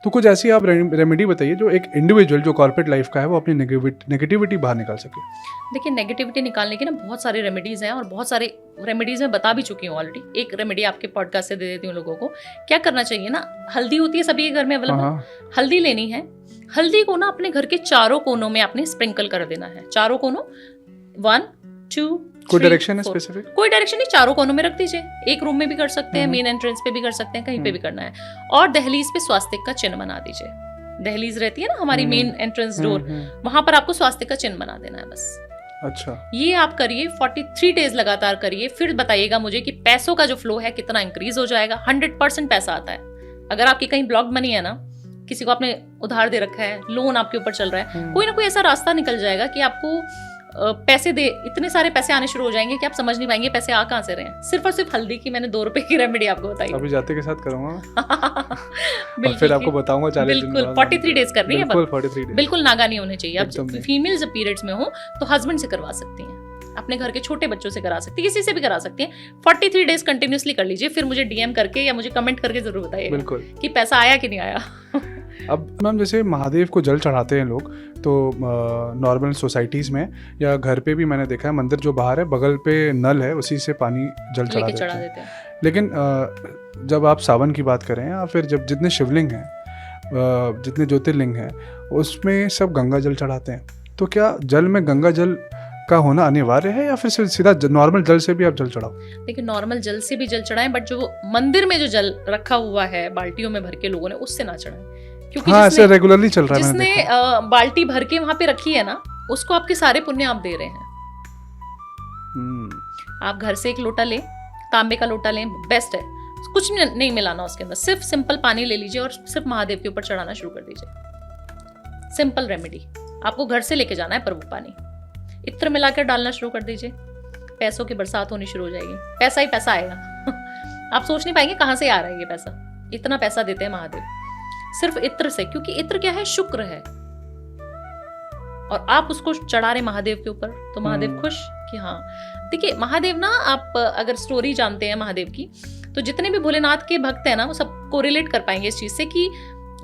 तो कुछ ऐसी आप रेमेडी बताइए जो एक इंडिविजुअल जो कॉर्पोरेट लाइफ का है वो अपनी नेगेटिविटी बाहर निकाल सके। देखिए, नेगेटिविटी निकालने की ना बहुत सारी रेमेडीज़ हैं और बहुत सारे रेमेडीज़ मैं बता भी चुकी हूँ ऑलरेडी। एक रेमेडी आपके पॉडकास्ट से दे देती हूँ लोगों को। क्या करना चाहिए ना, हल्दी होती है सभी के घर में अवेलेबल, हल्दी लेनी है। हल्दी को ना अपने घर के चारों कोनों में आपने स्प्रिंकल कर देना है, चारों कोनों, 1 2 कोई डायरेक्शन है स्पेसिफिक? कोई डायरेक्शन नहीं, चारों कोनों में रख दीजिए। एक रूम में भी कर सकते हैं, मेन एंट्रेंस पे भी कर सकते हैं, कहीं पे भी करना है। और दहलीज पे स्वास्तिक का चिन्ह बना दीजिए। दहलीज रहती है ना हमारी मेन एंट्रेंस डोर, वहां पर आपको स्वास्तिक का चिन्ह बना देना है बस। अच्छा, ये आप करिए, 43 डेज लगातार करिए, फिर बताइएगा मुझे कि पैसों का जो फ्लो है कितना इंक्रीज हो जाएगा। 100% पैसा आता है। अगर आपकी कहीं ब्लॉक मनी है ना, किसी को आपने उधार दे रखा है, लोन आपके ऊपर चल रहा है, कोई ना कोई ऐसा रास्ता निकल जाएगा कि आपको पैसे दे, इतने सारे पैसे आने शुरू हो जाएंगे कि आप समझ नहीं पाएंगे पैसे आ कहाँ से रहे हैं। सिर्फ और सिर्फ हल्दी की मैंने 2 रुपए की रेमेडी आपको बताई। अभी जाते के साथ करूंगा बिल्कुल, और फिर आपको बताऊंगा 40 दिन बिल्कुल 43 डेज करनी है, बिल्कुल 43 डेज, बिल्कुल नागा नहीं होने चाहिए। आप फीमेल जब पीरियड्स में हो तो हस्बैंड से करवा सकती हैं, अपने घर के छोटे बच्चों से करा सकती है, किसी से भी करा सकती हैं। 43 डेज कंटिन्यूसली कर लीजिए, फिर मुझे डीएम करके या मुझे कमेंट करके जरूर बताइए बिल्कुल कि पैसा आया कि नहीं आया। अब मैम जैसे महादेव को जल चढ़ाते हैं लोग, तो नॉर्मल सोसाइटीज़ में या घर पे भी मैंने देखा है, मंदिर जो बाहर है बगल पे नल है, उसी से पानी जल चढ़ा देते हैं। लेकिन जब आप सावन की बात करें या फिर जब जितने शिवलिंग हैं, जितने ज्योतिर्लिंग हैं, उसमें सब गंगा जल चढ़ाते हैं। तो क्या जल में गंगा जल का होना अनिवार्य है या फिर सीधा नॉर्मल जल से भी आप जल चढ़ाओ? देखिए, नॉर्मल जल से भी जल चढ़ाएं, बट जो मंदिर में जो जल रखा हुआ है बाल्टियों में भर के लोगों ने, उससे ना चढ़ाएं। क्योंकि हाँ, ऐसे रेगुलरली चल रहा है, जिसने बाल्टी भर के वहां पे रखी है ना, उसको आपके सारे पुण्य आप दे रहे हैं। आप घर से एक लोटा लें, तांबे का लोटा लें, बेस्ट है। कुछ नहीं मिलाना उसके अंदर, सिर्फ सिंपल पानी ले लीजिए और सिर्फ महादेव के ऊपर चढ़ाना शुरू कर दीजिए। सिंपल रेमेडी, आपको घर से लेके जाना है पर वो पानी इत्र मिलाकर डालना शुरू कर दीजिए। पैसों की बरसात होनी शुरू हो जाएगी, पैसा ही पैसा आएगा। आप सोच नहीं पाएंगे कहां से आ रहा है ये पैसा। इतना पैसा देते हैं महादेव सिर्फ इत्र से, क्योंकि इत्र क्या है, शुक्र है। और आप उसको चढ़ा रहे महादेव के ऊपर, तो महादेव खुश कि हाँ। देखिए, महादेव ना, आप अगर स्टोरी जानते हैं महादेव की, तो जितने भी भोलेनाथ के भक्त हैं ना, वो सब कोरिलेट कर पाएंगे इस चीज से कि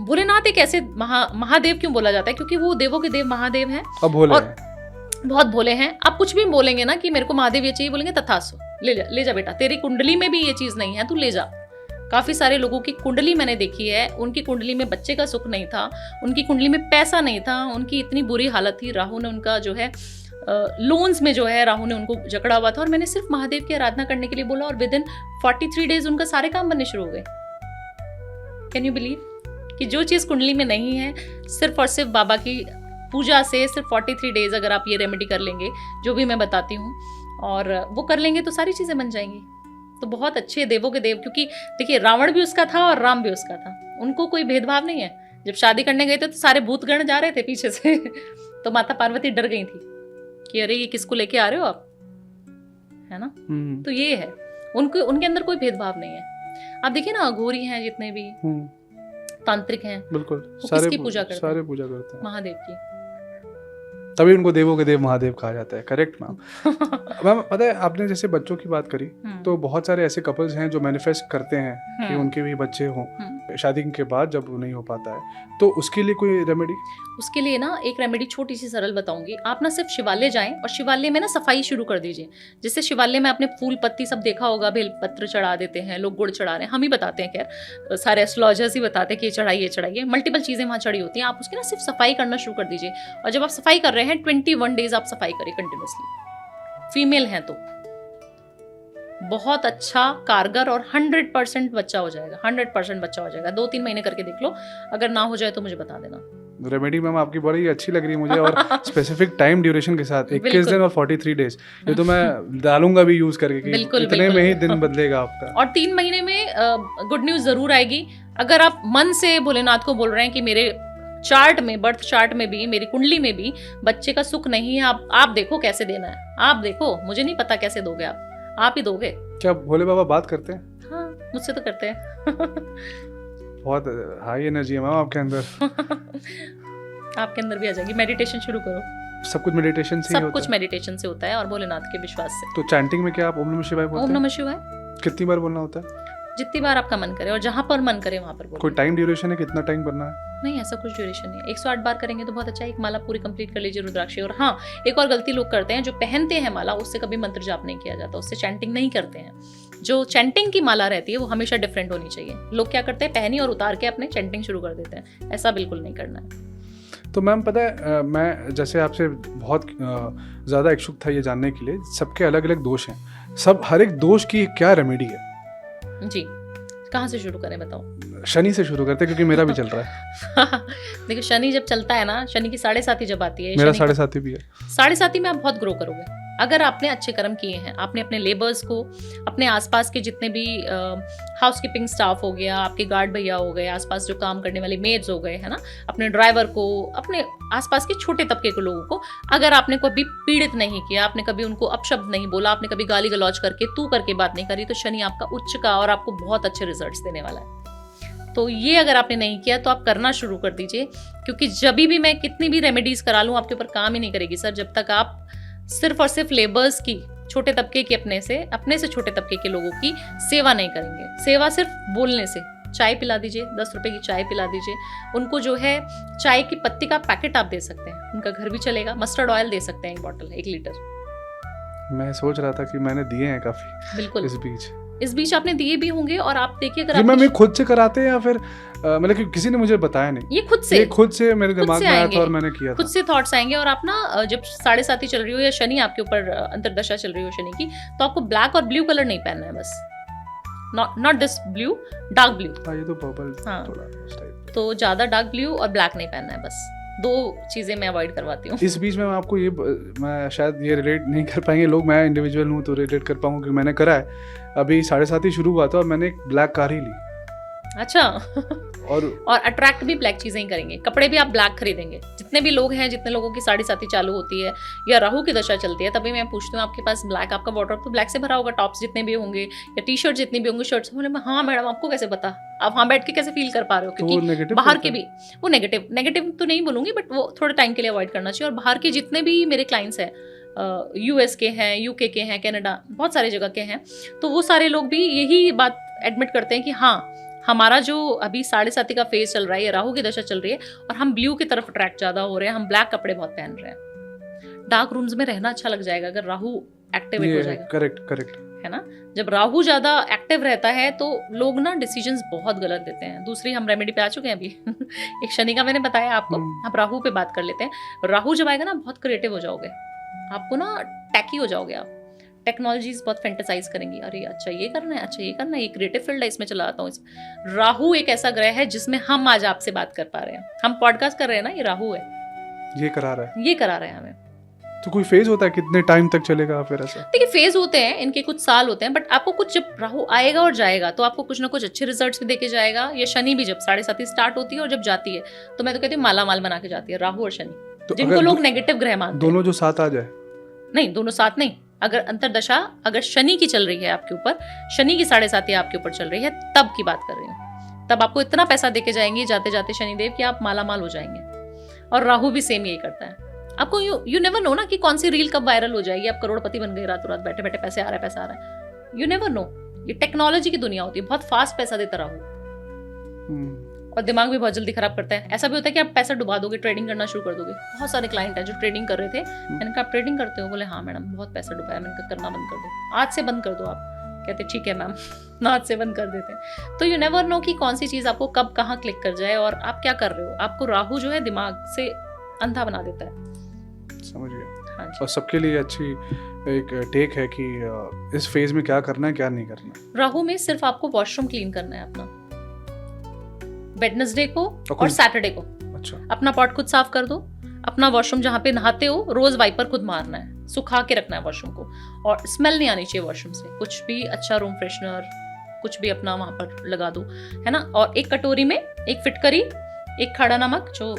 भोलेनाथ एक ऐसे महादेव क्यों बोला जाता है, क्योंकि वो देवों के देव महादेव हैं और बहुत भोले हैं। आप कुछ भी बोलेंगे ना कि मेरे को महादेव ये चाहिए, बोलेंगे तथास्तु, ले जा बेटा, तेरी कुंडली में भी ये चीज नहीं है, तू ले जा। काफी सारे लोगों की कुंडली मैंने देखी है, उनकी कुंडली में बच्चे का सुख नहीं था, उनकी कुंडली में पैसा नहीं था, उनकी इतनी बुरी हालत थी, राहु ने उनका जो है लोन्स में जो है राहु ने उनको जकड़ा हुआ था, और मैंने सिर्फ महादेव की आराधना करने के लिए बोला और विद इन 43 डेज उनका सारे काम बनने शुरू हो गए। कैन यू बिलीव कि जो चीज कुंडली में नहीं है, सिर्फ और सिर्फ बाबा की पूजा से सिर्फ 43 डेज अगर आप ये रेमेडी कर लेंगे, जो भी मैं बताती हूँ, और वो कर लेंगे तो सारी चीजें बन जाएंगी। तो बहुत अच्छे देवों के देव, क्योंकि देखिए रावण भी उसका था और राम भी उसका था, उनको कोई भेदभाव नहीं है। जब शादी करने गए थे तो सारे भूतगण जा रहे थे पीछे से तो माता पार्वती डर गई थी कि अरे ये किसको लेके आ रहे हो आप, है ना। तो ये है, उनके अंदर कोई भेदभाव नहीं है। आप देखिए ना, अघोरी हैं जितने भी, तांत्रिक हैं, बिल्कुल किसकी पूजा करते हैं? सारे पूजा करते हैं महादेव की। तभी उनको देवों के देव महादेव कहा जाता है। Correct ma'am. मैम पता है, आपने जैसे बच्चों की बात करी, तो बहुत सारे ऐसे कपल्स हैं जो मैनिफेस्ट करते हैं कि उनके भी बच्चे हों शादी के बाद, जब वो नहीं हो पाता है, तो उसके लिए कोई रेमेडी? उसके लिए ना एक रेमेडी छोटी सी सरल बताऊंगी। आप ना सिर्फ शिवालय जाएं और शिवालय में ना सफाई शुरू कर दीजिए। जैसे शिवालय में आपने फूल पत्ती सब देखा होगा, बेलपत्र चढ़ा देते हैं लोग, गुड़ चढ़ा रहे हैं, हम ही बताते हैं, खैर सारे एस्ट्रोलॉजर्स ही बताते हैं कि ये चढ़ाइए, मल्टीपल चीजें वहां चढ़ी होती हैं। आप उसकी ना सिर्फ सफाई करना शुरू कर दीजिए, और जब आप सफाई कर रहे हैं 21 डेज आप सफाई करिए कंटिन्यूसली। फीमेल हैं तो बहुत अच्छा कारगर और 100% बच्चा हो जाएगा, 100% बच्चा हो जाएगा। 2-3 महीने करके देख लो, अगर ना हो जाए तो मुझे बता देना। रेमेडी मैम आपकी बड़ी अच्छी लग रही है मुझे, और स्पेसिफिक टाइम ड्यूरेशन के साथ 21 दिन और 43 डेज, ये तो मैं डालूंगा भी यूज करके कि इतने में ही दिन बदलेगा आपका। और 3 महीने में गुड न्यूज जरूर आएगी। अगर आप मन से भोलेनाथ को बोल रहे हैं कि मेरे चार्ट में, बर्थ चार्ट में भी, मेरी कुंडली में भी बच्चे का सुख नहीं है, आप देखो कैसे देना है, आप देखो, मुझे नहीं पता कैसे दोगे, आप ही दोगे। क्या भोले बाबा बात करते हैं? हाँ, मुझसे तो करते हैं। बहुत हाई एनर्जी है मैम आपके अंदर। आपके अंदर भी आ जाएगी। मेडिटेशन शुरू करो, सब कुछ मेडिटेशन से ही होता है? सब कुछ मेडिटेशन से होता है और भोलेनाथ के विश्वास से। तो चैंटिंग में क्या आप ओम नमः शिवाय बोलते हैं? ओम नमः शिवाय कितनी बार बोलना होता है? जितनी बार आपका मन करे और जहाँ पर मन करे वहाँ पर कोई बोलिए। टाइम ड्यूरेशन है, कितना टाइम करना है? नहीं, ऐसा कुछ ड्यूरेशन नहीं है। 108 बार करेंगे तो बहुत अच्छा है, एक माला पूरी कंप्लीट कर लीजिए रुद्राक्ष। और हाँ, एक और गलती लोग करते हैं, जो पहनते हैं माला उससे कभी मंत्र जाप नहीं किया जाता, उससे चैंटिंग नहीं करते हैं। जो चैंटिंग की माला रहती है वो हमेशा डिफरेंट होनी चाहिए। लोग क्या करते हैं, पहनी और उतार के अपने चैंटिंग शुरू कर देते हैं, ऐसा बिल्कुल नहीं करना है। तो मैम पता है मैं जैसे आपसे बहुत ज़्यादा इच्छुक था ये जानने के लिए, सबके अलग अलग दोष हैं, सब हर एक दोष की क्या रेमेडी है? जी, कहाँ से शुरू करें बताओ? शनि से शुरू करते हैं क्योंकि मेरा भी चल रहा है। देखिए, शनि जब चलता है ना, शनि की 7.5 जब आती है, मेरा 7.5 भी है। 7.5 में आप बहुत ग्रो करोगे अगर आपने अच्छे कर्म किए हैं। आपने अपने लेबर्स को, अपने आसपास के जितने भी हाउसकीपिंग स्टाफ हो गया, आपके गार्ड भैया हो गए, आसपास जो काम करने वाले मेड्स हो गए, है ना, अपने ड्राइवर को, अपने आसपास के छोटे तबके के लोगों को अगर आपने कभी पीड़ित नहीं किया, आपने कभी उनको अपशब्द नहीं बोला, आपने कभी गाली गलौज करके तू करके बात नहीं करी, तो शनि आपका उच्च का और आपको बहुत अच्छे रिजल्ट्स देने वाला है। तो ये अगर आपने नहीं किया तो आप करना शुरू कर दीजिए, क्योंकि जब भी मैं कितनी भी रेमेडीज करा लूँ आपके ऊपर काम ही नहीं करेगी सर, जब तक आप सिर्फ और सिर्फ लेबर्स की, छोटे तबके के, अपने से छोटे तबके के लोगों की सेवा नहीं करेंगे। सेवा सिर्फ बोलने से, चाय पिला दीजिए, 10 रुपए की चाय पिला दीजिए उनको, जो है चाय की पत्ती का पैकेट आप दे सकते हैं, उनका घर भी चलेगा। मस्टर्ड ऑयल दे सकते हैं 1 बॉटल, 1 लीटर। मैं सोच रहा था कि मैंने दिए हैं काफी बिल्कुल, इस बीच आपने दिए भी होंगे। और आप देखिए, अगर ये मैम खुद से कराते हैं या फिर मतलब कि किसी ने मुझे बताया नहीं? ये खुद से मेरे दिमाग में आया था और मैंने किया था। खुद से थॉट्स आएंगे। और आप ना जब 7.5 चल रही हो या शनि आपके ऊपर अंतर्दशा चल रही हो शनि की, तो आपको ब्लैक और ब्लू कलर नहीं पहनना है बस, not this blue, dark blue. हाँ, ये तो पर्पल हाँ, थोड़ा इस टाइप। तो ज्यादा डार्क ब्लू और ब्लैक नहीं पहनना है, बस 2 चीजें मैं अवॉइड करवाती हूँ। इस बीच में मैं आपको मैं शायद ये रिलेट नहीं कर पाएंगे लोग, मैं इंडिविजुअल हूँ तो रिलेट कर पाऊँ, क्योंकि मैंने करा है। अभी 7.5 शुरू हुआ था और मैंने एक ब्लैक कार ही ली। अच्छा। और अट्रैक्ट भी ब्लैक चीजें ही करेंगे, कपड़े भी आप ब्लैक खरीदेंगे। जितने भी लोग हैं, जितने लोगों की 7.5 चालू होती है या राहु की दशा चलती है, तभी मैं पूछती हूँ आपके पास ब्लैक, आपका वार्डरोब तो ब्लैक से भरा होगा, टॉप्स जितने भी होंगे या टी शर्ट जितनी भी होंगी, शर्ट्स। बोले हाँ मैडम, आपको कैसे पता? आप वहाँ बैठ के कैसे फील कर पा रहे हो? क्योंकि बाहर के भी वो नेगेटिव तो नहीं बोलूंगी, बट वो थोड़े टाइम के लिए अवॉइड करना चाहिए। और बाहर के जितने भी मेरे क्लाइंट्स हैं, US के हैं, UK के हैं, कनाडा, बहुत सारे जगह के हैं, तो वो सारे लोग भी यही बात एडमिट करते हैं कि हाँ, हमारा जो अभी 7.5 का फेज चल रहा है, राहु की दशा चल रही है और हम ब्लू की तरफ अट्रैक्ट ज्यादा हो रहे हैं, हम ब्लैक कपड़े बहुत पहन रहे हैं। डार्क रूम्स में रहना अच्छा लग जाएगा अगर राहु एक्टिवेट हो जाएगा। करेक्ट है ना, जब राहु ज्यादा एक्टिव रहता है तो लोग ना डिसीजंस बहुत गलत देते हैं। दूसरी हम रेमेडी पे आ चुके हैं अभी। एक शनि का मैंने बताया आपको, आप राहु पे बात कर लेते हैं। राहु जब आएगा ना, बहुत क्रिएटिव हो जाओगे, आपको ना टैकी हो जाओगे आप, टेक्नोलॉजीज बहुत फैंटेसाइज करेंगी, अरे अच्छा ये करना है, अच्छा ये करना है, ये क्रिएटिव फील्ड है, इसमें चला आता हूँ। राहु एक ऐसा ग्रह है जिसमें हम आज आपसे बात कर पा रहे हैं, हम पॉडकास्ट कर रहे हैं ना, ये राहु है, ये करा रहा है हमें। तो कोई फेज होता है, कितने टाइम तक चलेगा फिर ऐसा? देखिए, फेज होते हैं इनके, कुछ साल होते हैं, बट आपको कुछ, जब राहु आएगा और जाएगा तो आपको कुछ ना कुछ अच्छे रिजल्ट्स भी देके जाएगा। ये शनि भी जब 7.5 स्टार्ट होती है और जब जाती है, तो मैं तो कहती हूँ माला माल बना के जाती है राहु और शनि, तो जिनको लोग नेगेटिव ग्रह मानते हैं। दोनों जो साथ आ जाए? नहीं, दोनों साथ नहीं। अगर अंतरदशा अगर शनि की चल रही है आपके ऊपर, शनि की 7.5 आपके ऊपर चल रही है, तब की बात कर रही हूँ। तब आपको इतना पैसा देके जाएंगे जाते जाते शनिदेव कि आप माला माल हो जाएंगे। और राहु भी सेम यही करता है। आपको यू नेवर नो ना कि कौन सी रील कब वायरल हो जाएगी, आप करोड़पति बन गए रातों रात, बैठे बैठे पैसा आ रहा है। यू नेवर नो, ये टेक्नोलॉजी की दुनिया होती है, बहुत फास्ट पैसा देता राहु। और दिमाग भी बहुत जल्दी खराब करता है। ऐसा भी होता है कि आप पैसा डुबा दोगे, ट्रेडिंग करना शुरू कर दोगे। बहुत सारे क्लाइंट हैं जो ट्रेडिंग कर रहे थे, मैंने कहा आप ट्रेडिंग करते हो? बोले हाँ मैडम, बहुत पैसा डुबाया। मैंने कहा करना बंद कर दो, आज से बंद कर दो आप। कहते ठीक है मैम, आज से बंद कर देते हैं। तो यू नेवर नो कि कौन सी चीज़ आपको कब कहाँ क्लिक कर जाए और आप क्या कर रहे हो। आपको राहु जो है दिमाग से अंधा बना देता है। समझ गया। हाँ जी। और सबके लिए अच्छी एक टेक है कि इस फेज में क्या करना है, क्या नहीं करना है। राहु में सिर्फ आपको वॉशरूम क्लीन करना है अपना, वेडनेसडे को और सैटरडे को। अच्छा। अपना पॉट खुद साफ कर दो, अपना वॉशरूम जहाँ पे नहाते हो रोज वाइपर खुद मारना है, सुखा के रखना है वॉशरूम को, और स्मेल नहीं आनी चाहिए वॉशरूम से। कुछ भी अच्छा रूम फ्रेशनर कुछ भी अपना वहां पर लगा दो, है ना। और एक कटोरी में एक फिटकरी, एक खड़ा नमक जो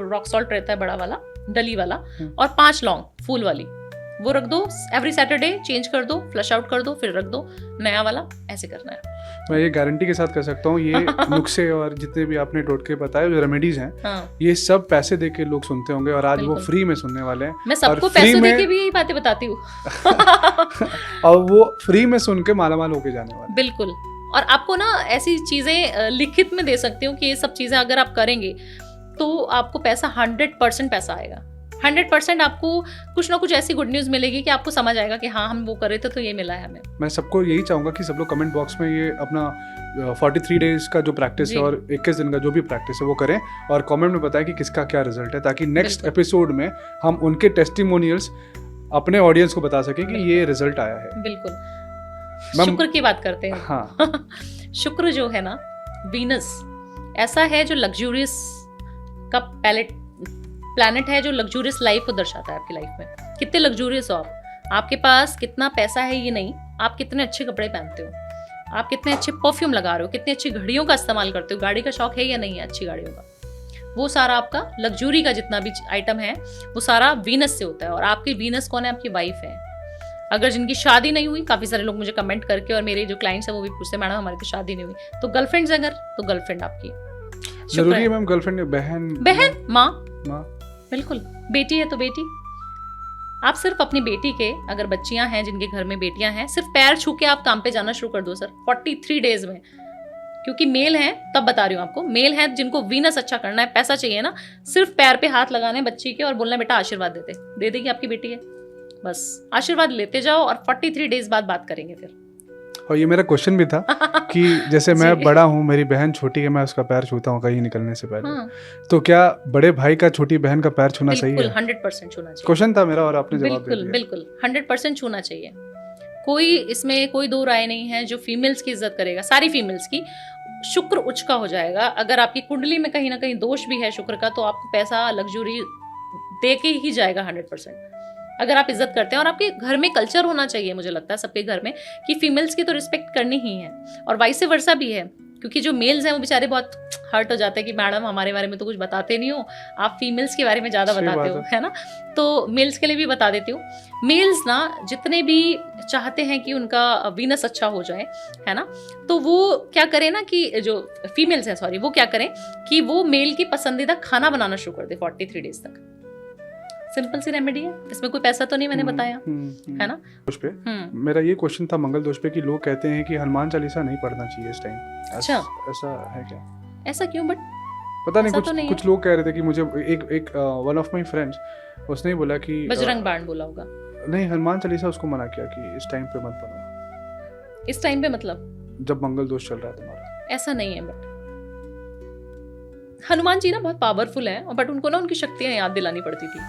रॉक सॉल्ट रहता है बड़ा वाला, डली वाला, और 5 लौंग फूल वाली, वो रख दो। एवरी सैटरडे चेंज कर दो, फ्लश आउट कर दो, फिर रख दो नया वाला। ऐसे करना है। मैं ये गारंटी के साथ कर सकता हूँ, ये नुस्खे और जितने भी आपने टोटके बताए, जो रेमेडीज हैं, हाँ। ये सब पैसे दे के लोग सुनते होंगे और आज वो फ्री में सुनने वाले हैं। मैं सबको पैसे दे के भी यही बातें बताती हूँ। और वो फ्री में सुन के मालामाल होके जाने वाले। बिल्कुल। और आपको ना ऐसी चीज़ें लिखित में दे सकती हूँ कि ये सब चीज़ें अगर आप करेंगे तो आपको पैसा 100% पैसा आएगा। 100% आपको कुछ ना कुछ ऐसी गुड न्यूज़ मिलेगी कि आपको समझ आएगा कि हाँ हम वो कर रहे थे तो ये मिला है हमें। मैं सबको यही चाहूँगा कि सब लोग कमेंट बॉक्स में ये अपना 43 डेज का जो प्रैक्टिस है और 21 दिन का जो भी प्रैक्टिस है वो करें और कमेंट में बताएं कि किसका क्या रिजल्ट है, ताकि नेक्स्ट एपिसोड में हम उनके टेस्टिमोनियल्स अपने ऑडियंस को बता सकें कि ये रिजल्ट आया है। बिल्कुल। शुक्र की बात करते हैं। हाँ। शुक्र जो है ना, वीनस ऐसा है जो लग्जूरियस का प्लैनेट है, जो लग्जूरियस लाइफ को दर्शाता है आपकी लाइफ में। कितने लग्जूरियस हो आप, आपके पास कितना पैसा है ये नहीं, आप कितने अच्छे कपड़े पहनते हो, आप कितने अच्छे परफ्यूम लगा रहे हो, कितनी अच्छी घड़ियों का इस्तेमाल करते हो, गाड़ी का शौक है या नहीं है अच्छी गाड़ियों का, वो सारा आपका लग्जूरी का जितना भी आइटम है वो सारा वीनस से होता है। और आपकी वीनस कौन है? आपकी वाइफ है। अगर जिनकी शादी नहीं हुई, काफ़ी सारे लोग मुझे कमेंट करके और मेरे जो क्लाइंट्स हैं वो भी पूछते हैं मैडम हमारी तो शादी नहीं हुई, तो गर्लफ्रेंड्स अगर तो गर्लफ्रेंड आपकी जरूरी है मैम? गर्लफ्रेंड बहन माँ, बिल्कुल। बेटी है तो बेटी। आप सिर्फ अपनी बेटी के, अगर बच्चियां हैं जिनके घर में बेटियां हैं, सिर्फ पैर छू के आप काम पे जाना शुरू कर दो सर 43 डेज में। क्योंकि मेल हैं, तब बता रही हूँ आपको, मेल हैं जिनको वीनस अच्छा करना है, पैसा चाहिए ना, सिर्फ पैर पे हाथ लगाने बच्ची के और बोलना बेटा आशीर्वाद दे देगी आपकी बेटी है, बस आशीर्वाद लेते जाओ और 43 डेज बाद बात करेंगे फिर। और ये मेरा क्वेश्चन भी था कि जैसे मैं बड़ा हूँ, मेरी बहन छोटी है, मैं उसका पैर छूता हूँ कहीं निकलने से पहले, तो क्या बड़े भाई का छोटी बहन का पैर छूना सही है? 100% छूना चाहिए। क्वेश्चन था मेरा और आपने जवाब दे दिया। बिल्कुल 100% छूना चाहिए। कोई इसमें कोई दो राय नहीं है। जो फीमेल्स की इज्जत करेगा, सारी फीमेल्स की, शुक्र उच्च का हो जाएगा। अगर आपकी कुंडली में कहीं ना कहीं दोष भी है शुक्र का, तो आपको पैसा लग्जरी दे के ही जाएगा 100%। अगर आप इज्जत करते हैं, और आपके घर में कल्चर होना चाहिए, मुझे लगता है सबके घर में, कि फीमेल्स की तो रिस्पेक्ट करनी ही है, और वाइस वर्सा भी है। क्योंकि जो मेल्स हैं वो बेचारे बहुत हर्ट हो जाते हैं कि मैडम हमारे बारे में तो कुछ बताते नहीं हो, आप फीमेल्स के बारे में ज़्यादा बताते हो, है ना। तो मेल्स के लिए भी बता देती हूँ, मेल्स ना जितने भी चाहते हैं कि उनका वीनस अच्छा हो जाए, है ना, तो वो क्या करें ना, कि जो फीमेल्स हैं सॉरी, वो क्या करें कि वो मेल की पसंदीदा खाना बनाना शुरू कर दे 43 डेज तक। सिंपल सी रेमेडी है, इसमें कोई पैसा तो नहीं, मैंने बताया, है ना। दोष पे मेरा ये क्वेश्चन था मंगल दोष पे, कि लोग कहते हैं कि हनुमान चालीसा नहीं पढ़ना चाहिए इस टाइम। अच्छा, ऐसा है क्या? ऐसा क्यों? बट पता नहीं, कुछ लोग कह रहे थे कि मुझे एक वन ऑफ माय फ्रेंड्स, उसने बोला कि बजरंग बाण बोला होगा। नहीं, हनुमान चालीसा उसको मना किया कि इस टाइम पे मत पढ़ना। इस टाइम पे मतलब जब मंगल दोष चल रहा है तुम्हारा? ऐसा नहीं है, बट हनुमान जी ना बहुत पावरफुल है, बट उनको ना उनकी शक्तियां याद दिलानी पड़ती थी।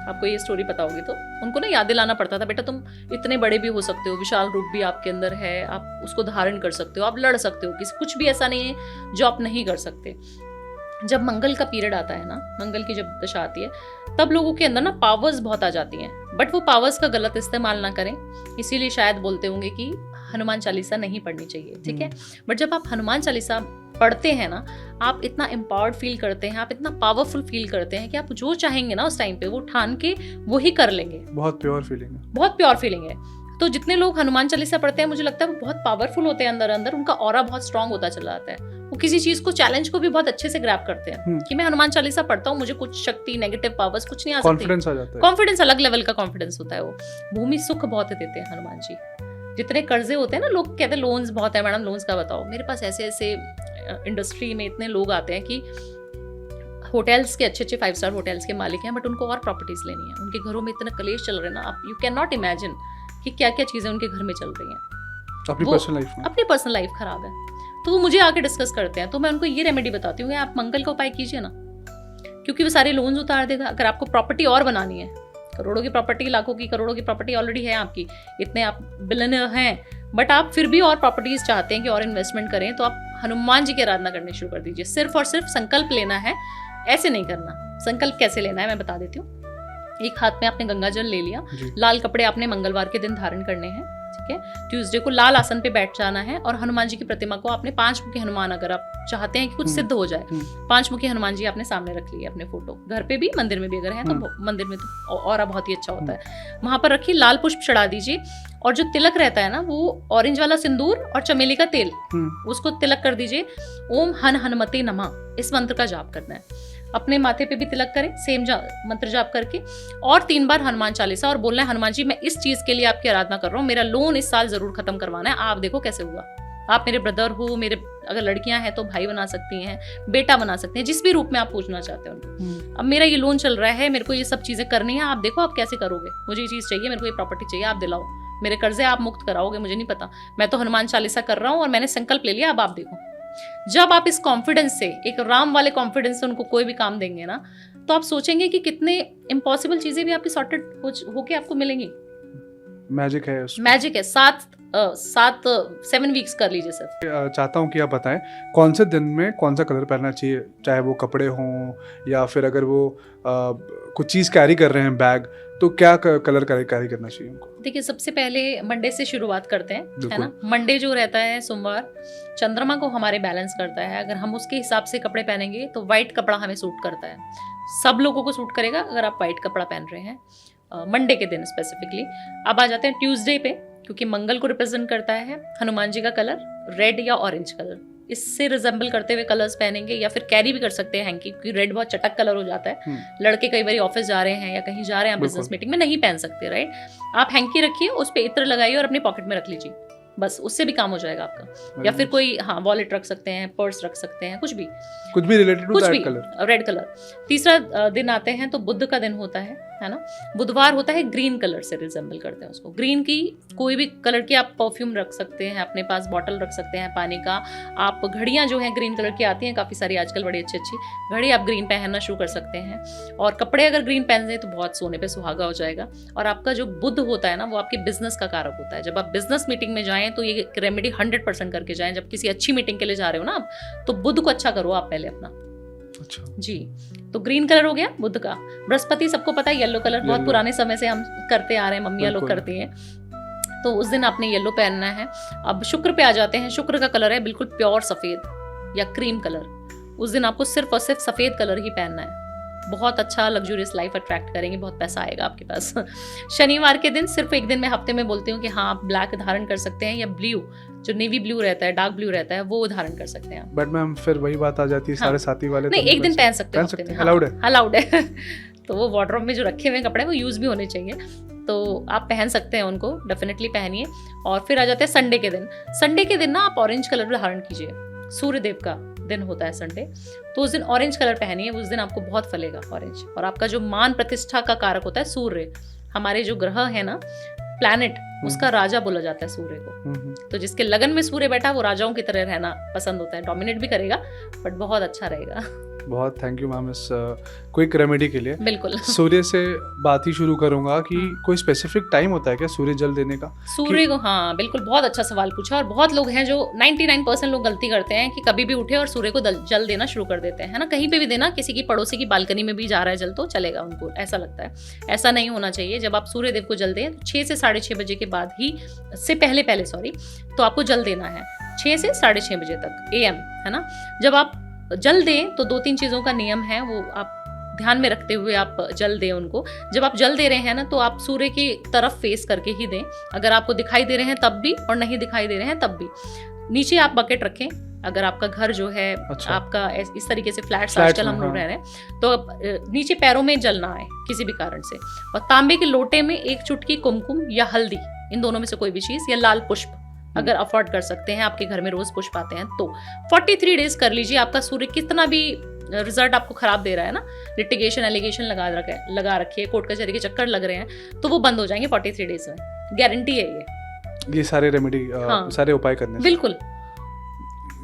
आपको ये स्टोरी पता होगी तो उनको ना याद दिलाना पड़ता था, बेटा तुम इतने बड़े भी हो सकते हो, विशाल रूप भी आपके अंदर है, आप उसको धारण कर सकते हो, आप लड़ सकते हो, कुछ भी ऐसा नहीं है जो आप नहीं कर सकते। जब मंगल का पीरियड आता है ना, मंगल की जब दशा आती है, तब लोगों के अंदर ना पावर्स बहुत आ जाती हैं, बट वो पावर्स का गलत इस्तेमाल ना करें। इसीलिए शायद बोलते होंगे कि हनुमान चालीसा नहीं पढ़नी चाहिए, ठीक है। बट जब आप हनुमान चालीसा पढ़ते हैं ना, आप इतना एम्पावर्ड फील करते हैं, आप इतना पावरफुल फील करते हैं कि आप जो चाहेंगे ना उस टाइम पे वो ठान के वो ही कर लेंगे। बहुत प्योर फीलिंग है, बहुत प्योर फीलिंग है। तो जितने लोग हनुमान चालीसा पढ़ते हैं, मुझे लगता है वो बहुत पावरफुल होते हैं अंदर अंदर, उनका ऑरा बहुत स्ट्रांग होता चला जाता है। वो किसी चीज को, चैलेंज को भी बहुत अच्छे से ग्रैब करते हैं कि मैं हनुमान चालीसा पढ़ता हूँ, मुझे कुछ शक्ति, नेगेटिव पावर्स कुछ नहीं आ सकती। कॉन्फिडेंस आ जाता है, कॉन्फिडेंस, अलग लेवल का कॉन्फिडेंस होता है। वो भूमि सुख बहुत देते हैं हनुमान जी। जितने कर्जे होते हैं ना, लोग कहते हैं लोन्स बहुत है मैडम, लोन्स का बताओ। मेरे पास ऐसे ऐसे इंडस्ट्री में इतने लोग आते हैं कि होटल्स के अच्छे 5 स्टार होटल्स के मालिक हैं, बट उनको और प्रॉपर्टीज लेनी है। उनके घरों में इतना कलेश चल रहे हैं ना, आप यू कैन नॉट इमेजिन कि क्या क्या चीज़ें उनके घर में चल रही हैं। अपनी पर्सनल लाइफ में, अपनी पर्सनल लाइफ खराब है, तो वो मुझे आके डिस्कस करते हैं। तो मैं उनको ये रेमेडी बताती हूँ कि आप मंगल का उपाय कीजिए ना, क्योंकि वो सारे लोन्स उतार देगा। अगर आपको प्रॉपर्टी और बनानी है, करोड़ों की प्रॉपर्टी, लाखों की, करोड़ों की प्रॉपर्टी ऑलरेडी है आपकी, इतने आप बिलियनर हैं, बट आप फिर भी और प्रॉपर्टीज चाहते हैं कि और इन्वेस्टमेंट करें, तो आप हनुमान जी की आराधना करनी शुरू कर दीजिए। सिर्फ और सिर्फ संकल्प लेना है, ऐसे नहीं करना। संकल्प कैसे लेना है मैं बता देती हूँ। एक हाथ में आपने गंगा जल ले लिया, लाल कपड़े आपने मंगलवार के दिन धारण करने हैं, ठीक है। ट्यूसडे को लाल आसन पे बैठ जाना है, और हनुमान जी की प्रतिमा को आपने 5 मुखी हनुमान, अगर आप चाहते हैं कि कुछ सिद्ध हो जाए, 5 मुखी हनुमान जी आपने सामने रख लिए अपने फोटो, घर पे भी, मंदिर में भी अगर है तो मंदिर में तो और बहुत ही अच्छा होता है। वहां पर रखिए, लाल पुष्प चढ़ा दीजिए, और जो तिलक रहता है ना, वो ऑरेंज वाला सिंदूर और चमेली का तेल, उसको तिलक कर दीजिए। ओम हन हनुमते नमः, इस मंत्र का जाप करना है। अपने माथे पे भी तिलक करें, सेम मंत्र जाप करके, और 3 बार हनुमान चालीसा, और बोलना है हनुमान जी मैं इस चीज के लिए आपकी आराधना कर रहा हूँ, मेरा लोन इस साल जरूर खत्म करवाना है, आप देखो कैसे हुआ। आप मेरे ब्रदर हो, मेरे अगर लड़कियां हैं तो भाई बना सकती हैं, बेटा बना सकते हैं, जिस भी रूप में आप पूछना चाहते हो उनको। अब मेरा ये लोन चल रहा है, मेरे को ये सब चीज़ें करनी है, आप देखो आप कैसे करोगे, मुझे ये चीज़ चाहिए, मेरे को ये प्रॉपर्टी चाहिए, आप दिलाओ, मेरे कर्जे आप मुक्त कराओगे, मुझे नहीं पता, मैं तो हनुमान चालीसा कर रहा हूँ और मैंने संकल्प ले लिया, अब आप देखो। जब आप इस कॉन्फिडेंस से, एक राम वाले कॉन्फिडेंस से उनको कोई भी काम देंगे ना, तो आप सोचेंगे कि कितने इम्पॉसिबल चीज़ें भी आपकी सॉर्टेड होके आपको मिलेंगी। मैजिक है उसमें। मैजिक है। 7 वीक्स कर लीजिए सर। चाहता हूँ कि आप बताएं कौन से दिन में कौन सा कलर पहनना चाहिए, चाहे वो कपड़े हों या फिर अगर वो कुछ चीज़ कैरी कर रहे हैं बैग, तो क्या कलर कैरी करना चाहिए उनको? देखिए, सबसे पहले मंडे से शुरुआत करते हैं, है ना। मंडे जो रहता है सोमवार, चंद्रमा को हमारे बैलेंस करता है। अगर हम उसके हिसाब से कपड़े पहनेंगे तो वाइट कपड़ा हमें सूट करता है, सब लोगों को सूट करेगा अगर आप वाइट कपड़ा पहन रहे हैं मंडे के दिन स्पेसिफिकली। अब आ जाते हैं ट्यूसडे पे, क्योंकि मंगल को रिप्रेजेंट करता है। हनुमान जी का कलर रेड या ऑरेंज कलर, इससे रिजेंबल करते हुए कलर्स पहनेंगे, या फिर कैरी भी कर सकते हैं हैंकी, क्योंकि रेड बहुत चटक कलर हो जाता है। लड़के कई बार ऑफिस जा रहे हैं या कहीं जा रहे हैं बिजनेस मीटिंग में, नहीं पहन सकते, राइट। आप हैंकी रखिए, उस पर इत्र लगाइए और अपनी पॉकेट में रख लीजिए, बस उससे भी काम हो जाएगा आपका। या फिर कोई वॉलेट रख सकते हैं, पर्स रख सकते हैं, कुछ भी related to that colour, red colour. तीसरा दिन आते हैं तो बुध का दिन होता है ना। बुधवार होता है, ग्रीन कलर से रिजेंबल करते हैं उसको। ग्रीन की कोई भी कलर की आप परफ्यूम रख सकते हैं, अपने पास बॉटल रख सकते हैं पानी का। आप घड़ियां जो हैं ग्रीन कलर की आती हैं काफ़ी सारी आजकल, बड़ी अच्छी अच्छी घड़ी आप ग्रीन पहनना शुरू कर सकते हैं। और कपड़े अगर ग्रीन पहन दें तो बहुत सोने पे सुहागा हो जाएगा। और आपका जो बुध होता है ना, वो आपके बिजनेस का कारक होता है। जब आप बिजनेस मीटिंग में जाएं तो ये रेमेडी 100% करके जाएं। जब किसी अच्छी मीटिंग के लिए जा रहे हो ना आप, तो बुध को अच्छा करो आप पहले अपना। अच्छा जी, तो ग्रीन कलर हो गया बुध का। बृहस्पति सबको पता है, येलो कलर बहुत पुराने समय से हम करते आ रहे हैं, मम्मियाँ लोग करती हैं, तो उस दिन आपने येलो पहनना है। अब शुक्र पे आ जाते हैं। शुक्र का कलर है बिल्कुल प्योर सफ़ेद या क्रीम कलर। उस दिन आपको सिर्फ और सिर्फ सफ़ेद कलर ही पहनना है। बहुत अच्छा लग्जूरियस लाइफ अट्रैक्ट करेंगे, बहुत पैसा आएगा आपके पास। शनिवार के दिन सिर्फ एक दिन मैं हफ्ते में बोलती हूँ कि हाँ, आप ब्लैक धारण कर सकते हैं, या ब्लू जो नेवी ब्लू रहता है, डार्क ब्लू रहता है, वो धारण कर सकते हैं। बट मैम फिर वही बात आ जाती है, सारे साथी वाले नहीं, एक दिन पहन सकते हैं, अलाउड है। तो वो वार्डरोब में जो रखे हुए कपड़े वो यूज भी होने चाहिए, तो आप पहन सकते हैं उनको, डेफिनेटली पहनिए। और फिर आ जाते हैं संडे के दिन। संडे के दिन ना आप ऑरेंज कलर धारण कीजिए, सूर्यदेव का दिन होता है संडे, तो उस दिन ऑरेंज कलर पहनिए, उस दिन आपको बहुत फलेगा ऑरेंज। और आपका जो मान प्रतिष्ठा का कारक होता है सूर्य, हमारे जो ग्रह है ना, प्लैनेट, उसका राजा बोला जाता है सूर्य को। तो जिसके लगन में सूर्य बैठा, वो राजाओं की तरह रहना पसंद होता है, डोमिनेट भी करेगा, बट बहुत अच्छा रहेगा। बहुत थैंक यू मैम इस क्विक रेमेडी के लिए। बिल्कुल। सूर्य से बात ही शुरू करूंगा कि कोई स्पेसिफिक टाइम होता है क्या सूर्य जल देने का? सूर्य को, हाँ बिल्कुल, बहुत अच्छा सवाल पूछा। और बहुत लोग हैं जो 99% लोग गलती करते हैं कि कभी भी उठे और सूर्य को जल देना शुरू कर देते हैं, है ना। कहीं पे भी देना, किसी की पड़ोसी की बालकनी में भी जा रहा है जल तो चलेगा उनको, ऐसा लगता है। ऐसा नहीं होना चाहिए। जब आप सूर्य देव को जल दें 6 से 6:30 बजे के बाद ही, से पहले तो आपको जल देना है 6 से 6:30 बजे तक AM, है ना। जब आप जल दें तो 2-3 चीज़ों का नियम है, वो आप ध्यान में रखते हुए आप जल दें उनको। जब आप जल दे रहे हैं ना, तो आप सूर्य की तरफ फेस करके ही दें। अगर आपको दिखाई दे रहे हैं तब भी, और नहीं दिखाई दे रहे हैं तब भी। नीचे आप बकेट रखें, अगर आपका घर जो है आपका इस तरीके से फ्लैट्स आजकल हम लोग रह रहे हैं, तो नीचे पैरों में जल ना आए किसी भी कारण से। और तांबे के लोटे में 1 चुटकी कुमकुम या हल्दी, इन दोनों में से कोई भी चीज़, या लाल पुष्प अगर अफोर्ड कर सकते हैं, आपके घर में रोज पुष्प आते हैं, तो 43 डेज कर लीजिए। आपका सूर्य कितना भी रिजल्ट आपको खराब दे रहा है ना, लिटिगेशन एलिगेशन लगा रखिए, कोर्ट कचहरी के चक्कर लग रहे हैं, तो वो बंद हो जाएंगे 43 डेज में, गारंटी है ये सारे रेमेडी, सारे उपाय करने। बिल्कुल,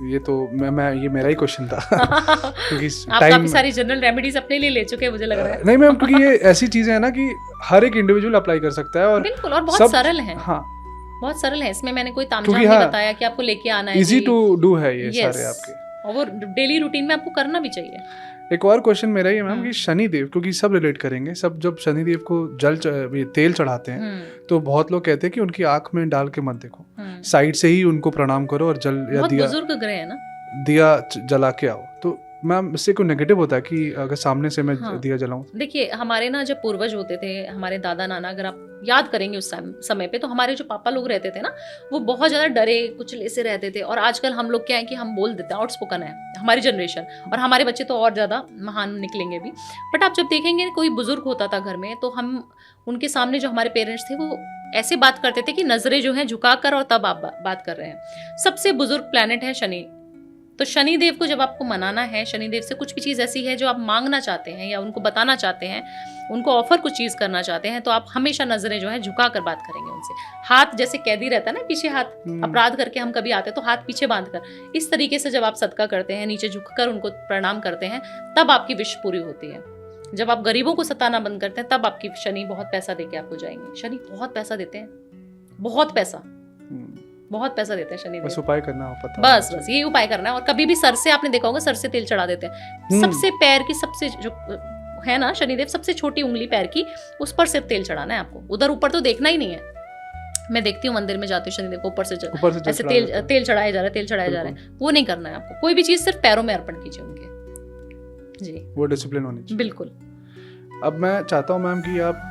ये तो ये मेरा ही क्वेश्चन था। क्योंकि आप काफी सारी जनरल रेमेडीज अपने लिए ले चुके हैं मुझे लग रहा है। नहीं मैम, क्योंकि ये ऐसी चीजें हैं ना कि हर एक इंडिविजुअल अप्लाई कर सकता है, और बिल्कुल, और बहुत सरल है। हाँ, बहुत सरल है, इसमें मैंने कोई तामझाम नहीं बताया कि आपको लेके आना है। इजी टू डू है ये सारे आपके, और वो डेली रूटीन में आपको करना भी चाहिए। एक और क्वेश्चन मेरा ये मैम कि शनिदेव, क्योंकि सब रिलेट करेंगे, सब जब शनिदेव को तेल चढ़ाते हैं तो बहुत लोग कहते हैं कि उनकी आंख में डाल के मत देखो, साइड से ही उनको प्रणाम करो और जल या दिया, बुजुर्ग ग्रह है ना, दिया जला के आओ। तो मैम इससे कोई नेगेटिव होता है कि अगर सामने से मैं हाँ। दिया जलाऊं? देखिए हमारे ना जब पूर्वज होते थे, हमारे दादा नाना, अगर आप याद करेंगे उस समय पे, तो हमारे जो पापा लोग रहते थे ना, वो बहुत ज़्यादा डरे कुचले से रहते थे। और आजकल हम लोग क्या है कि हम बोल देते हैं, आउटस्पोकन है हमारी जनरेशन, और हमारे बच्चे तो और ज़्यादा महान निकलेंगे भी। बट आप जब देखेंगे कोई बुजुर्ग होता था घर में, तो हम उनके सामने जो हमारे पेरेंट्स थे वो ऐसे बात करते थे कि नज़रें जो हैं झुका कर, और तब आप बात कर रहे हैं। सबसे बुजुर्ग प्लैनेट है शनि। तो शनि देव को जब आपको मनाना है, शनि देव से कुछ भी चीज़ ऐसी है जो आप मांगना चाहते हैं या उनको बताना चाहते हैं, उनको ऑफर कुछ चीज़ करना चाहते हैं, तो आप हमेशा नजरें जो है झुका कर बात करेंगे उनसे। हाथ जैसे कैदी रहता है ना पीछे, हाथ अपराध करके हम कभी आते हैं तो हाथ पीछे बांध कर, इस तरीके से जब आप सदका करते हैं, नीचे झुककर उनको प्रणाम करते हैं, तब आपकी विश पूरी होती है। जब आप गरीबों को सताना बंद करते हैं, तब आपकी शनि बहुत पैसा देके आपको जाएंगे। शनि बहुत पैसा देते हैं, बहुत पैसा देते हैं शनि बस देव। उपाय करना हो, पता बस यही उपाय करना है। और कभी भी सर से, आपने देखा होगा सर से तेल चढ़ा देते हैं। सबसे पैर की सबसे जो है ना शनिदेव, सबसे छोटी उंगली पैर की, उस पर सिर्फ तेल चढ़ाना है आपको। उधर ऊपर तो देखना ही नहीं है। मैं देखती हूँ मंदिर में जाती हूँ, शनिदेव को ऊपर से ऐसे तेल चढ़ाया जा रहा है, वो नहीं करना है आपको। कोई भी चीज सिर्फ पैरों में अर्पण कीजिए उनके। जी, वो डिसिप्लिन होनी चाहिए। बिल्कुल। अब मैं चाहता हूँ मैम कि आप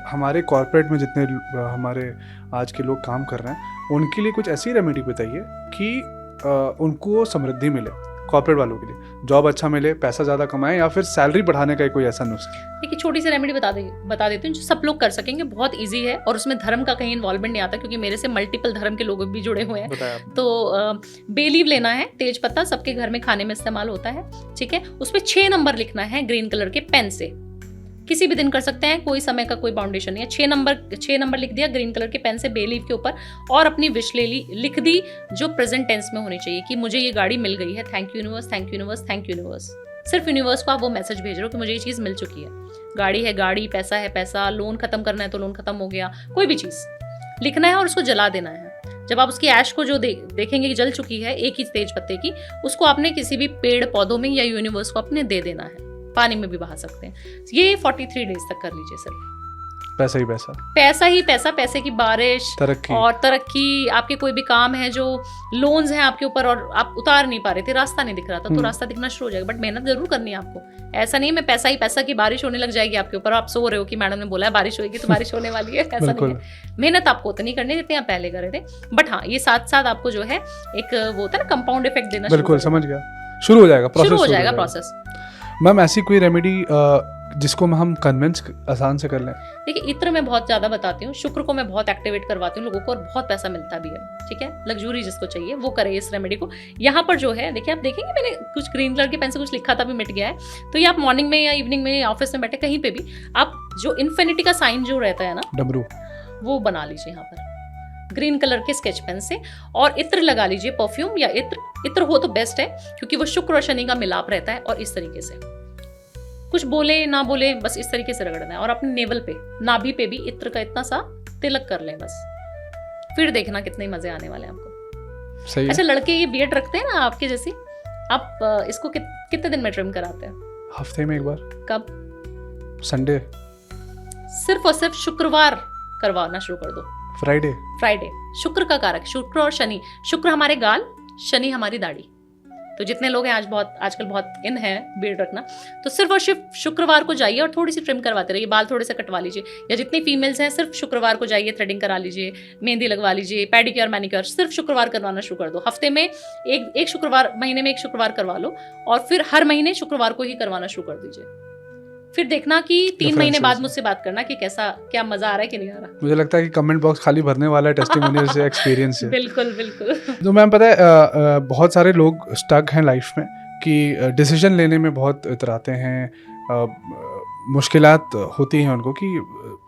हमारे कॉर्पोरेट में जितने हमारे आज के लोग काम कर रहे हैं, उनके लिए कुछ ऐसी रेमेडी बताइए कि उनको समृद्धि मिले, कॉर्पोरेट वालों के लिए जॉब अच्छा मिले, पैसा ज़्यादा कमाएं, या फिर सैलरी बढ़ाने का कोई ऐसा नुस्खा। देखिए छोटी सी रेमेडी बता देती हूँ जो सब लोग कर सकेंगे, बहुत इजी है, और उसमें धर्म का कहीं इन्वॉल्वमेंट नहीं आता, क्योंकि मेरे से मल्टीपल धर्म के लोग भी जुड़े हुए हैं। तो बे लीव लेना है, तेज पत्ता सबके घर में खाने में इस्तेमाल होता है, ठीक है। उस पर 6 नंबर लिखना है ग्रीन कलर के पेन से, किसी भी दिन कर सकते हैं, कोई समय का कोई बाउंडेशन नहीं है। 6 नंबर लिख दिया ग्रीन कलर के पेन से बे लीव के ऊपर, और अपनी विश लिख दी जो प्रेजेंट टेंस में होनी चाहिए कि मुझे ये गाड़ी मिल गई है, thank you universe, thank you universe, thank you universe. सिर्फ यूनिवर्स को आप वो मैसेज भेज रहे हो कि मुझे ये चीज़ मिल चुकी है। गाड़ी है गाड़ी, पैसा है पैसा, लोन खत्म करना है तो लोन खत्म हो गया, कोई भी चीज़ लिखना है और उसको जला देना है। जब आप उसकी ऐश को जो देखेंगे कि जल चुकी है एक ही तेज पत्ते की, उसको आपने किसी भी पेड़ पौधों में या यूनिवर्स को अपने दे देना है। पानी में भी बहा सकते हैं। ये 43 डेज तक कर लीजिए। सिर्फ पैसा ही पैसा, पैसा ही पैसा, पैसे की बारिश, तरक्की और तरक्की। आपके कोई भी काम है जो लोन्स हैं आपके ऊपर और आप उतार नहीं पा रहे थे, रास्ता नहीं दिख रहा था, तो रास्ता दिखना शुरू हो जाएगा। बट मेहनत जरूर करनी है आपको। ऐसा नहीं है मैं पैसा ही पैसा की बारिश होने लग जाएगी आपके ऊपर, आप सो रहे हो कि मैडम ने बोला है बारिश होगी तो बारिश होने वाली है, ऐसा नहीं है। मेहनत आपको उतनी करनी जितनी आप पहले कर रहे थे। बट हाँ, ये साथ साथ आपको जो है एक वो होता है ना कंपाउंड इफेक्ट देना। बिल्कुल समझ गया, शुरू हो जाएगा प्रोसेस। मैम ऐसी कोई रेमेडी जिसको हम कन्विंस आसान से कर लें? देखिए इत्र मैं बहुत ज़्यादा बताती हूँ, शुक्र को मैं बहुत एक्टिवेट करवाती हूँ लोगों को, और बहुत पैसा मिलता भी है, ठीक है। लग्जरी जिसको चाहिए वो करे इस रेमेडी को। यहाँ पर जो है देखिए, आप देखेंगे मैंने कुछ ग्रीन कलर के पेन से कुछ लिखा था, भी मिट गया है। तो ये आप मॉर्निंग में या इवनिंग में या ऑफिस में बैठे कहीं पे भी, आप जो इन्फिनिटी का साइन जो रहता है ना, डमरू, वो बना लीजिए यहाँ पर ग्रीन कलर के स्केच पेन से, और इत्र लगा लीजिए, परफ्यूम या इत्र हो तो बेस्ट है, क्योंकि वो शुक्र और शनि का मिलाप रहता है। और इस तरीके से कुछ बोले ना बोले, बस इस तरीके से रगड़ना है, और अपने नेवल पे, नाभि पे भी इत्र का इतना सा तिलक कर लें बस। फिर देखना कितने मजे आने वाले हैं आपको। सही है। अच्छा, लड़के ये बियर्ड रखते हैं ना आपके जैसी, आप इसको कितने दिन में ट्रिम कराते हैं? हफ्ते में एक बार। कब? संडे। सिर्फ और सिर्फ शुक्रवार करवाना शुरू कर दो। फ्राइडे। शुक्र का कारक, शुक्र और शनि। शुक्र हमारे गाल, शनि हमारी दाढ़ी। तो जितने लोग हैं आजकल बहुत इन है बियर्ड रखना, तो सिर्फ और सिर्फ शुक्रवार को जाइए और थोड़ी सी ट्रिम करवाते रहिए, बाल थोड़े से कटवा लीजिए। या जितनी फीमेल्स हैं सिर्फ शुक्रवार को जाइए, थ्रेडिंग करा लीजिए, मेहंदी लगवा लीजिए, पेडिक्योर मैनिक्योर सिर्फ शुक्रवार करवाना शुरू कर दो। हफ्ते में एक शुक्रवार, महीने में एक शुक्रवार करवा लो, और फिर हर महीने शुक्रवार को ही करवाना शुरू कर दीजिए। फिर देखना कि 3 महीने बाद मुझसे बात करना कि क्या मजा आ रहा है कि नहीं आ रहा। मुझे लगता है कि कमेंट बॉक्स खाली भरने वाला है टेस्टिमोनियल से, एक्सपीरियंस से। बिल्कुल। तो मैम पता है बहुत सारे लोग स्टक हैं लाइफ में कि डिसीजन लेने में बहुत इतराते हैं, मुश्किलात होती हैं उनको कि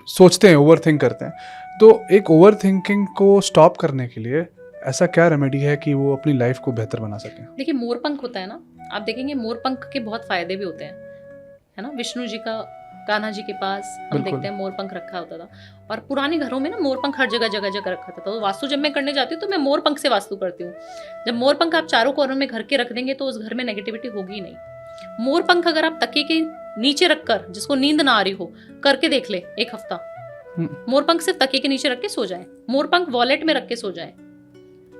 सोचते हैं, ओवर थिंक करते हैं। तो एक ओवर थिंकिंग को स्टॉप करने के लिए ऐसा क्या रेमेडी है कि वो अपनी लाइफ को बेहतर बना सकें? देखिए मोरपंख होता है ना, आप देखेंगे मोरपंख के बहुत फायदे भी होते हैं, है ना। विष्णु जी का, कान्हा जी के पास हम देखते हैं मोरपंख रखा होता था, और पुराने घरों में ना मोरपंख हर जगह रखा था। तो वास्तु जब मैं करने जाती हूँ तो मैं मोरपंख से वास्तु करती हूँ। जब मोरपंख आप चारों कोनों में घर के रख देंगे तो उस घर में नेगेटिविटी होगी ही नहीं। मोरपंख अगर आप तकिए के नीचे रखकर, जिसको नींद ना आ रही हो, करके देख ले 1 हफ्ता। मोरपंख सिर्फ तकिए के नीचे रख के सो जाए, मोरपंख वॉलेट में रख के सो जाए,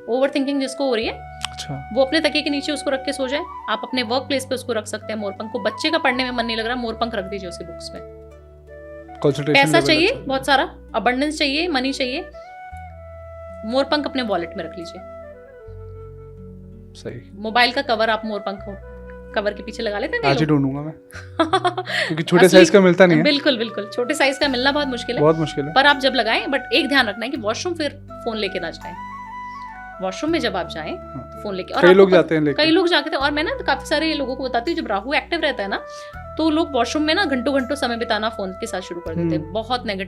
ओवर थिंकिंग जिसको हो रही है, अच्छा, वो अपने तकिए के नीचे उसको रख के सो जाए। आप अपने वर्क प्लेस पे उसको रख सकते हैं मोरपंख को। बच्चे का पढ़ने में मन नहीं लग रहा, मोरपंख रख दीजिए उसकी बुक्स में। कंसंट्रेशन पैसा लेवल चाहिए अच्छा है। बहुत सारा, अबंडेंस चाहिए, मनी चाहिए, मोरपंख अपने वॉलेट में रख लीजिए। सही, मोबाइल का कवर आप मोरपंख को कवर के पीछे लगा लेते हैं आज ही कई लोग। ढूंढूंगा मैं, क्योंकि छोटे असली- साइज का मिलता नहीं है, बिल्कुल बिल्कुल, छोटे साइज का मिलना बहुत मुश्किल है, बहुत मुश्किल है। पर आप जब लगाएं, बट एक ध्यान रखना है कि वॉशरूम फिर फोन लेके ना जाएं। वॉशरूम में जब आप जाएं तो फोन लेके, और कई आपको लोग पता- जाते हैं लेके, कई लोग जाते हैं, और मैं ना काफी सारे लोगों को बताती हूँ, जब राहु एक्टिव रहता है ना, तो लोग वॉशरूम में ना घंटों घंटों समय बिताना फोन के साथ शुरू कर देते हैं।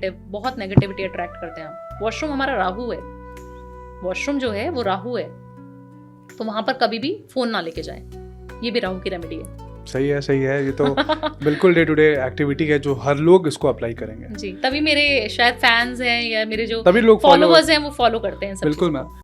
बहुत नेगेटिविटी अट्रैक्ट करते हैं हम। वॉशरूम हमारा राहु है, वॉशरूम जो है वो राहु है, तो वहां पर कभी भी फोन ना लेके जाएं। ये भी राहु की रेमेडी है। सही है, ये तो बिल्कुल डे टू डे एक्टिविटी है जो हर लोग इसको अप्लाई करेंगे। जी, तभी मेरे शायद फैंस हैं या मेरे जो तभी लोग follow- फॉलोअर्स हैं वो फॉलो करते हैं सब बिल्कुल चीज़ों को। मैम।